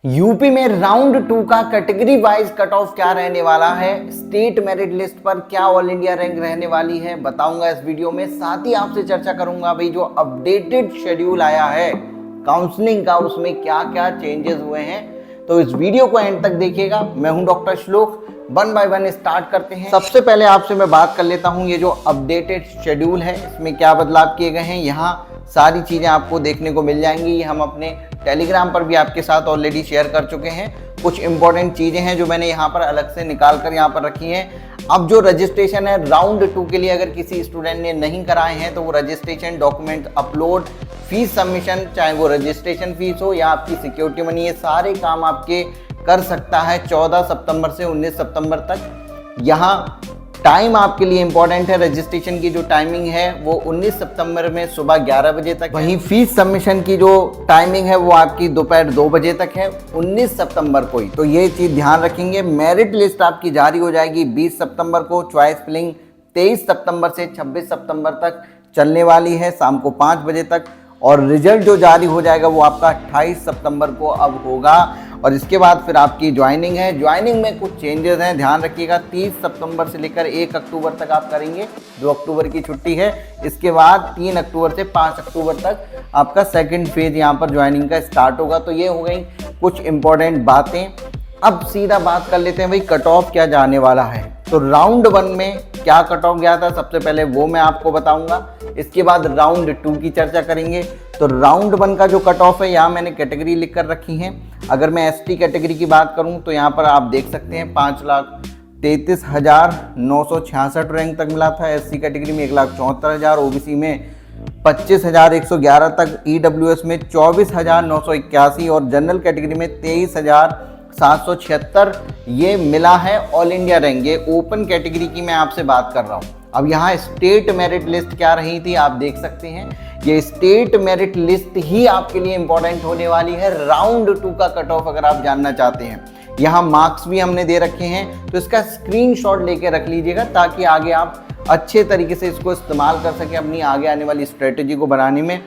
UP में round 2 का category wise cut off क्या रहने वाला है, स्टेट मेरिट लिस्ट पर क्या ऑल इंडिया रैंक रहने वाली है, बताऊंगा इस वीडियो में। साथ ही आपसे चर्चा करूंगा भाई जो अपडेटेड शेड्यूल आया है काउंसलिंग का, उसमें क्या क्या चेंजेस हुए हैं। तो इस वीडियो को एंड तक देखिएगा। मैं हूं डॉक्टर श्लोक। 1 बाय 1 स्टार्ट करते हैं। सबसे पहले आपसे मैं बात कर लेता हूं ये जो अपडेटेड शेड्यूल है इसमें क्या बदलाव किए गए हैं। यहाँ सारी चीज़ें आपको देखने को मिल जाएंगी। ये हम अपने टेलीग्राम पर भी आपके साथ ऑलरेडी शेयर कर चुके हैं। कुछ इंपॉर्टेंट चीज़ें हैं जो मैंने यहाँ पर अलग से निकाल कर यहाँ पर रखी हैं। अब जो रजिस्ट्रेशन है राउंड 2 के लिए, अगर किसी स्टूडेंट ने नहीं कराए हैं तो वो registration document upload, fees submission, चाहे वो रजिस्ट्रेशन फीस हो या आपकी सिक्योरिटी मनी, ये सारे काम आपके कर सकता है 14 सितंबर से 19 सितंबर तक। यहाँ टाइम आपके लिए इंपॉर्टेंट है। रजिस्ट्रेशन की जो टाइमिंग है वो 19 सितंबर में सुबह 11 बजे तक। वहीं फीस सबमिशन की जो टाइमिंग है वो आपकी दोपहर 2 बजे तक है 19 सितंबर को ही। तो ये चीज़ ध्यान रखेंगे। मेरिट लिस्ट आपकी जारी हो जाएगी 20 सितंबर को। चॉइस फिलिंग 23 सितंबर से 26 सितंबर तक चलने वाली है शाम को 5 बजे तक। और रिजल्ट जो जारी हो जाएगा वो आपका 28 सितंबर को अब होगा। और इसके बाद फिर आपकी ज्वाइनिंग है। ज्वाइनिंग में कुछ चेंजेस हैं, ध्यान रखिएगा। 30 सितंबर से लेकर 1 अक्टूबर तक आप करेंगे। 2 अक्टूबर की छुट्टी है। इसके बाद 3 अक्टूबर से 5 अक्टूबर तक आपका सेकंड फेज यहाँ पर ज्वाइनिंग का स्टार्ट होगा। तो ये हो गई कुछ इंपॉर्टेंट बातें। अब सीधा बात कर लेते हैं भाई कट ऑफ क्या जाने वाला है। तो राउंड 1 में क्या कट ऑफ गया था सबसे पहले वो मैं आपको बताऊंगा। इसके बाद राउंड 2 की चर्चा करेंगे। तो राउंड 1 का जो कट ऑफ है यहाँ मैंने कैटेगरी लिख कर रखी है। अगर मैं एसटी कैटेगरी की बात करूँ तो यहाँ पर आप देख सकते हैं 5,33,966 रैंक तक मिला था। एससी कैटेगरी में 1,74,000, ओबीसी में 25,111 तक, ईडब्ल्यूएस में 24,981 और जनरल कैटेगरी में 23,776 ये मिला है ऑल इंडिया रैंक। ये ओपन कैटेगरी की मैं आपसे बात कर रहा हूँ। अब यहाँ स्टेट मेरिट लिस्ट क्या रही थी आप देख सकते हैं। ये स्टेट मेरिट लिस्ट ही आपके लिए इंपॉर्टेंट होने वाली है राउंड 2 का कट ऑफ अगर आप जानना चाहते हैं। यहाँ मार्क्स भी हमने दे रखे हैं तो इसका स्क्रीनशॉट लेके रख लीजिएगा ताकि आगे आप अच्छे तरीके से इसको इस्तेमाल कर सकें अपनी आगे आने वाली स्ट्रेटेजी को बनाने में।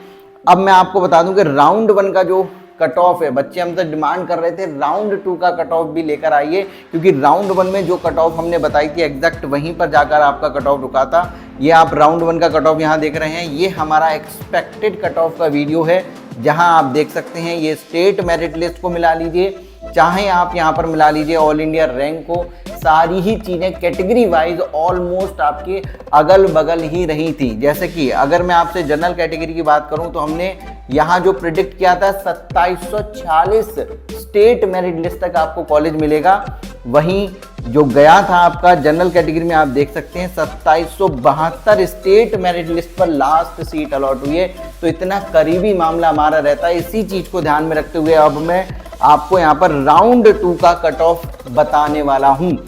अब मैं आपको बता दूं कि राउंड 1 का जो कट ऑफ है, बच्चे हमसे डिमांड कर रहे थे राउंड 2 का कट ऑफ भी लेकर आइए, क्योंकि राउंड 1 में जो कट ऑफ हमने बताई थी एग्जैक्ट वहीं पर जाकर आपका कट ऑफ रुका था। ये आप राउंड 1 का कट ऑफ यहाँ देख रहे हैं। ये हमारा एक्सपेक्टेड कट ऑफ का वीडियो है जहां आप देख सकते हैं। ये स्टेट मेरिट लिस्ट को मिला लीजिए, चाहे आप यहाँ पर मिला लीजिए ऑल इंडिया रैंक को। सारी ही चीज़ें कैटेगरी वाइज ऑलमोस्ट आपके अगल बगल ही रही थी। जैसे कि अगर मैं आपसे जनरल कैटेगरी की बात करूं तो हमने यहाँ जो प्रिडिक्ट किया था 2746 स्टेट मेरिट लिस्ट तक आपको कॉलेज मिलेगा। वहीं जो गया था आपका जनरल कैटेगरी में आप देख सकते हैं 2772 स्टेट मेरिट लिस्ट पर लास्ट सीट अलॉट हुई है। तो इतना करीबी मामला हमारा रहता है। इसी चीज को ध्यान में रखते हुए अब मैं आपको यहाँ पर राउंड 2 का कट ऑफ बताने वाला हूँ।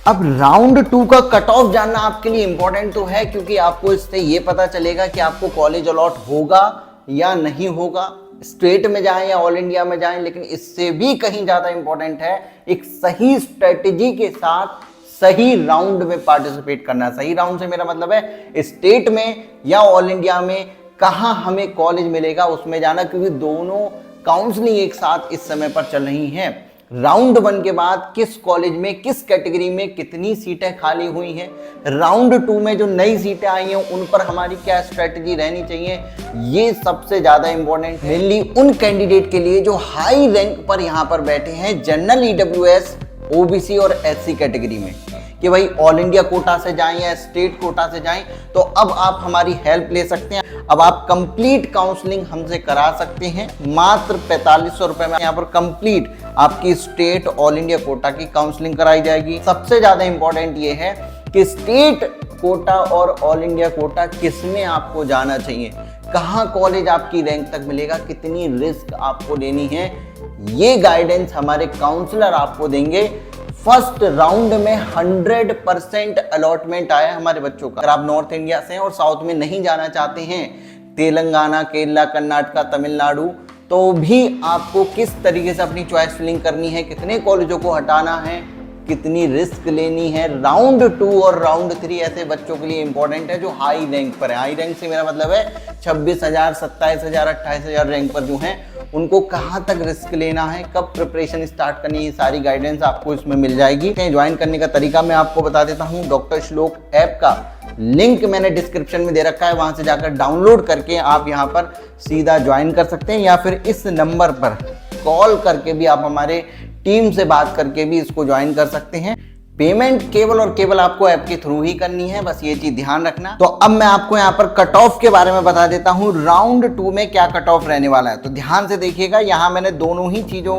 अब राउंड 2 का कट ऑफ जानना आपके लिए इंपॉर्टेंट तो है, क्योंकि आपको इससे ये पता चलेगा कि आपको कॉलेज अलॉट होगा या नहीं होगा, स्टेट में जाएं या ऑल इंडिया में जाएं। लेकिन इससे भी कहीं ज्यादा इंपॉर्टेंट है एक सही स्ट्रेटेजी के साथ सही राउंड में पार्टिसिपेट करना। सही राउंड से मेरा मतलब है स्टेट में या ऑल इंडिया में कहां हमें कॉलेज मिलेगा उसमें जाना, क्योंकि दोनों काउंसलिंग एक साथ इस समय पर चल रही हैं। राउंड 1 के बाद किस कॉलेज में किस कैटेगरी में कितनी सीटें खाली हुई हैं, राउंड 2 में जो नई सीटें आई हैं उन पर हमारी क्या स्ट्रेटजी रहनी चाहिए, ये सबसे ज़्यादा इंपॉर्टेंट मेनली उन कैंडिडेट के लिए जो हाई रैंक पर यहाँ पर बैठे हैं जनरल, ईडब्ल्यूएस, ओबीसी और एससी कैटेगरी में, कि भाई ऑल इंडिया कोटा से जाएं या स्टेट कोटा से जाएं। तो अब आप हमारी हेल्प ले सकते हैं। अब आप कंप्लीट काउंसलिंग हमसे करा सकते हैं मात्र 4500 रुपए में। यहाँ पर कंप्लीट आपकी स्टेट ऑल इंडिया कोटा की काउंसलिंग कराई जाएगी। सबसे ज्यादा इंपॉर्टेंट ये है कि स्टेट कोटा और ऑल इंडिया कोटा किसमें आपको जाना चाहिए, कहाँ कॉलेज आपकी रैंक तक मिलेगा, कितनी रिस्क आपको लेनी है, ये गाइडेंस हमारे काउंसलर आपको देंगे। फर्स्ट राउंड में 100% अलॉटमेंट आया हमारे बच्चों का। अगर आप नॉर्थ इंडिया से हैं और साउथ में नहीं जाना चाहते हैं, तेलंगाना, केरला, कर्नाटका, तमिलनाडु, तो भी आपको किस तरीके से अपनी चॉइस फिलिंग करनी है, कितने कॉलेजों को हटाना है, कितनी रिस्क लेनी है। राउंड 2 और राउंड 3 ऐसे बच्चों के लिए इंपॉर्टेंट है जो हाई रैंक पर है। हाई रैंक से मेरा मतलब है 26,000, 27,000, 28,000 रैंक पर जो हैं उनको कहाँ तक रिस्क लेना है, कब प्रिपरेशन स्टार्ट करनी है, सारी गाइडेंस आपको इसमें मिल जाएगी। ज्वाइन करने का तरीका मैं आपको बता देता हूँ। डॉक्टर श्लोक ऐप का लिंक मैंने डिस्क्रिप्शन में दे रखा है, वहां से जाकर डाउनलोड करके आप यहाँ पर सीधा ज्वाइन कर सकते हैं, या फिर इस नंबर पर कॉल करके भी आप हमारे टीम से बात करके भी इसको ज्वाइन कर सकते हैं। पेमेंट केवल और केवल आपको ऐप के थ्रू ही करनी है, बस ये चीज ध्यान रखना। तो अब मैं आपको यहाँ पर कट ऑफ के बारे में बता देता हूँ, राउंड 2 में क्या कट ऑफ रहने वाला है। तो ध्यान से देखिएगा, यहाँ मैंने दोनों ही चीजों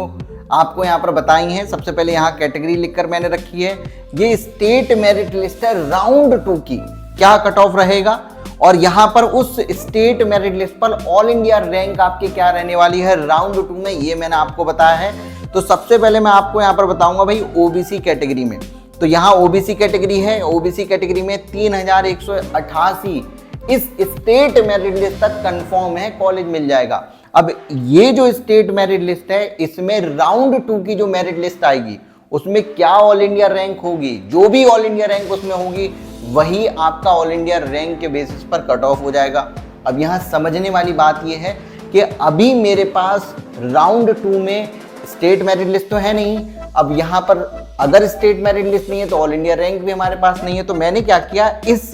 आपको यहाँ पर बताई हैं। सबसे पहले यहाँ कैटेगरी लिखकर मैंने रखी है, ये स्टेट मेरिट लिस्ट है राउंड 2 की, क्या कट ऑफ रहेगा, और यहाँ पर उस स्टेट मेरिट लिस्ट पर ऑल इंडिया रैंक आपकी क्या रहने वाली है राउंड 2 में, ये मैंने आपको बताया है। तो सबसे पहले मैं आपको यहाँ पर बताऊंगा भाई ओबीसी कैटेगरी में। तो यहाँ ओबीसी कैटेगरी है, ओबीसी कैटेगरी में 3,188 इस स्टेट मेरिट लिस्ट तक कंफर्म है कॉलेज मिल जाएगा। अब ये जो स्टेट मेरिट लिस्ट है, इसमें राउंड 2 की जो मेरिट लिस्ट आएगी उसमें क्या ऑल इंडिया रैंक होगी, जो भी ऑल इंडिया रैंक उसमें होगी वही आपका ऑल इंडिया रैंक के बेसिस पर कट ऑफ हो जाएगा। अब यहाँ समझने वाली बात यह है कि अभी मेरे पास राउंड 2 में स्टेट मेरिट लिस्ट तो है नहीं। अब यहाँ पर अगर स्टेट मेरिट लिस्ट नहीं है तो ऑल इंडिया रैंक भी हमारे पास नहीं है। तो मैंने क्या किया, इस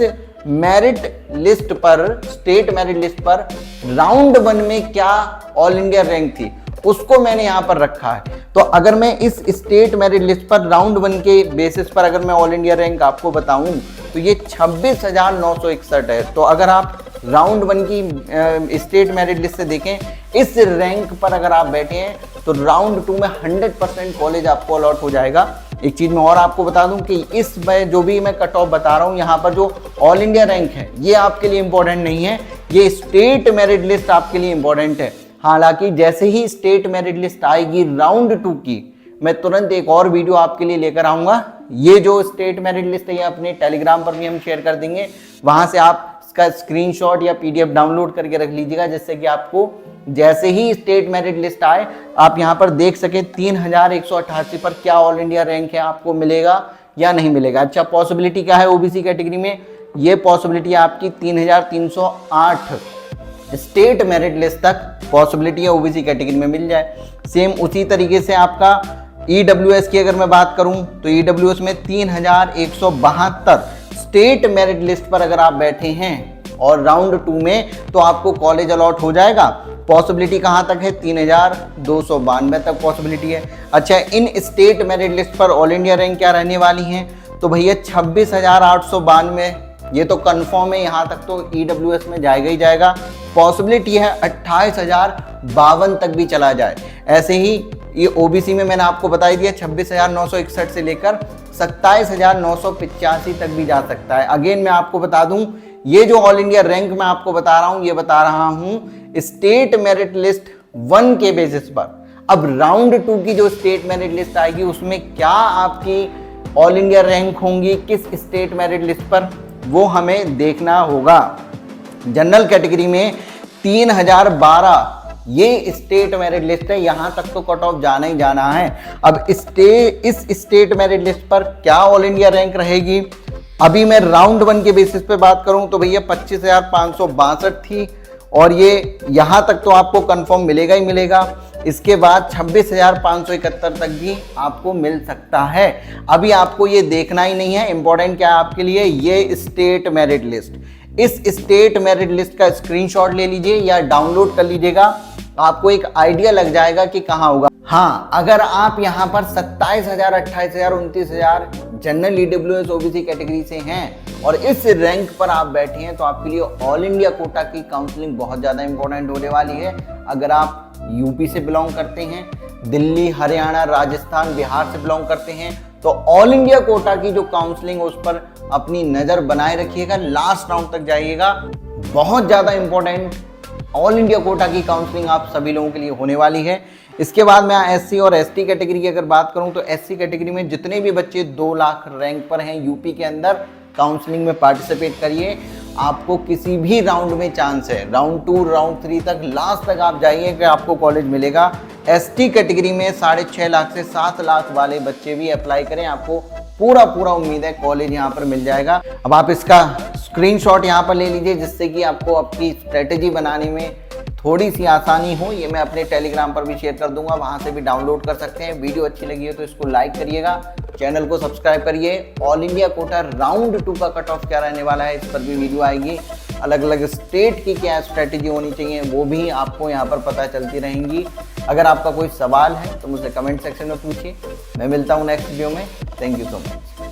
मेरिट लिस्ट पर, स्टेट मेरिट लिस्ट पर राउंड 1 में क्या ऑल इंडिया रैंक थी उसको मैंने यहाँ पर रखा है। तो अगर मैं इस स्टेट मेरिट लिस्ट पर राउंड 1 के बेसिस पर अगर मैं ऑल इंडिया रैंक आपको बताऊं तो ये 26,961 है। तो अगर आप राउंड 1 की स्टेट मेरिट लिस्ट से देखें, इस रैंक पर अगर आप बैठे हैं तो राउंड 2 में 100% कॉलेज आपको अलॉट हो जाएगा। एक चीज मैं और आपको बता दूं कि इस जो भी मैं कट ऑफ बता रहा हूं, यहाँ पर जो ऑल इंडिया रैंक है ये आपके लिए इंपॉर्टेंट नहीं है, ये स्टेट मेरिट लिस्ट आपके लिए इंपॉर्टेंट है। हालांकि जैसे ही स्टेट मेरिट लिस्ट आएगी राउंड 2 की, मैं तुरंत एक और वीडियो आपके लिए लेकर आऊंगा। ये जो स्टेट मेरिट लिस्ट है ये अपने टेलीग्राम पर भी हम शेयर कर देंगे, वहां से आप इसका स्क्रीनशॉट या पीडीएफ डाउनलोड करके रख लीजिएगा, जिससे कि आपको जैसे ही स्टेट मेरिट लिस्ट आए आप यहाँ पर देख सके 3,188 पर क्या ऑल इंडिया रैंक है, आपको मिलेगा या नहीं मिलेगा। अच्छा, पॉसिबिलिटी क्या है ओबीसी कैटेगरी में, ये पॉसिबिलिटी आपकी 3,308 स्टेट मेरिट लिस्ट तक पॉसिबिलिटी है ओबीसी कैटेगरी में मिल जाए। सेम उसी तरीके से आपका ईडब्ल्यूएस की अगर मैं बात करूं तो ईडब्ल्यूएस में 3,172 स्टेट मेरिट लिस्ट पर अगर आप बैठे हैं और राउंड 2 में, तो आपको कॉलेज अलॉट हो जाएगा। पॉसिबिलिटी कहां तक है, 3,292 तक पॉसिबिलिटी है। अच्छा, इन स्टेट मेरिट लिस्ट पर ऑल इंडिया रैंक क्या रहने वाली है, तो भैया 26,892, ये तो कंफर्म है, यहां तक तो ईडब्ल्यूएस में जाएगा ही जाएगा। पॉसिबिलिटी है 28,052 तक भी चला जाए। ऐसे ही ये ओबीसी में मैंने आपको बता दिया 26,961 से लेकर 27,985 तक भी जा सकता है। अगेन मैं आपको बता दूं, ये जो ऑल इंडिया रैंक मैं आपको बता रहा हूं, ये बता रहा हूं स्टेट मेरिट लिस्ट 1 के बेसिस पर। अब राउंड 2 की जो स्टेट मेरिट लिस्ट आएगी उसमें क्या आपकी ऑल इंडिया रैंक होंगी, किस स्टेट मेरिट लिस्ट पर, वो हमें देखना होगा। जनरल कैटेगरी में 3,012 ये स्टेट मेरिट लिस्ट है, यहां तक तो कट ऑफ जाना ही जाना है। अब इस स्टेट मेरिट लिस्ट पर क्या ऑल इंडिया रैंक रहेगी, अभी मैं राउंड 1 के बेसिस पे बात करूं तो भैया 25,562 थी, और ये यहां तक तो आपको कंफर्म मिलेगा ही मिलेगा। इसके बाद 26,571 तक भी आपको मिल सकता है। अभी आपको ये देखना ही नहीं है, इंपॉर्टेंट क्या है आपके लिए, ये स्टेट मेरिट लिस्ट। इस स्टेट मेरिट लिस्ट का स्क्रीनशॉट ले लीजिए या डाउनलोड कर लीजिएगा, आपको एक आइडिया लग जाएगा कि कहाँ होगा। हाँ, अगर आप यहाँ पर 27,000, 28,000, 29,000 जनरल ईडब्ल्यूएस ओबीसी कैटेगरी से हैं और इस रैंक पर आप बैठे हैं, तो आपके लिए ऑल इंडिया कोटा की काउंसलिंग बहुत ज़्यादा इंपॉर्टेंट होने वाली है। अगर आप यूपी से बिलोंग करते हैं, दिल्ली, हरियाणा, राजस्थान, बिहार से बिलोंग करते हैं, तो ऑल इंडिया कोटा की जो काउंसलिंग है उस पर अपनी नज़र बनाए रखिएगा, लास्ट राउंड तक जाइएगा। बहुत ज़्यादा इंपॉर्टेंट ऑल इंडिया कोटा की काउंसलिंग आप सभी लोगों के लिए होने वाली है। इसके बाद मैं एससी और एसटी कैटेगरी की अगर बात करूं तो एससी कैटेगरी में जितने भी बच्चे 2 लाख रैंक पर हैं यूपी के अंदर, काउंसलिंग में पार्टिसिपेट करिए, आपको किसी भी राउंड में चांस है। राउंड 2, राउंड 3 तक, लास्ट तक आप जाइए कि आपको कॉलेज मिलेगा। एसटी कैटेगरी में 6.5 लाख से 7 लाख वाले बच्चे भी अप्लाई करें, आपको पूरा उम्मीद है कॉलेज यहाँ पर मिल जाएगा। अब आप इसका स्क्रीनशॉट यहाँ पर ले लीजिए, जिससे कि आपको आपकी स्ट्रेटेजी बनाने में थोड़ी सी आसानी हो। ये मैं अपने टेलीग्राम पर भी शेयर कर दूंगा, वहां से भी डाउनलोड कर सकते हैं। वीडियो अच्छी लगी हो तो इसको लाइक करिएगा, चैनल को सब्सक्राइब करिए। ऑल इंडिया कोटा राउंड 2 का कट ऑफ क्या रहने वाला है, इस पर भी वीडियो आएगी। अलग अलग स्टेट की क्या स्ट्रेटेजी होनी चाहिए वो भी आपको यहाँ पर पता चलती रहेंगी। अगर आपका कोई सवाल है तो मुझसे कमेंट सेक्शन में पूछिए। मैं मिलता हूँ नेक्स्ट वीडियो में। Thank you so much.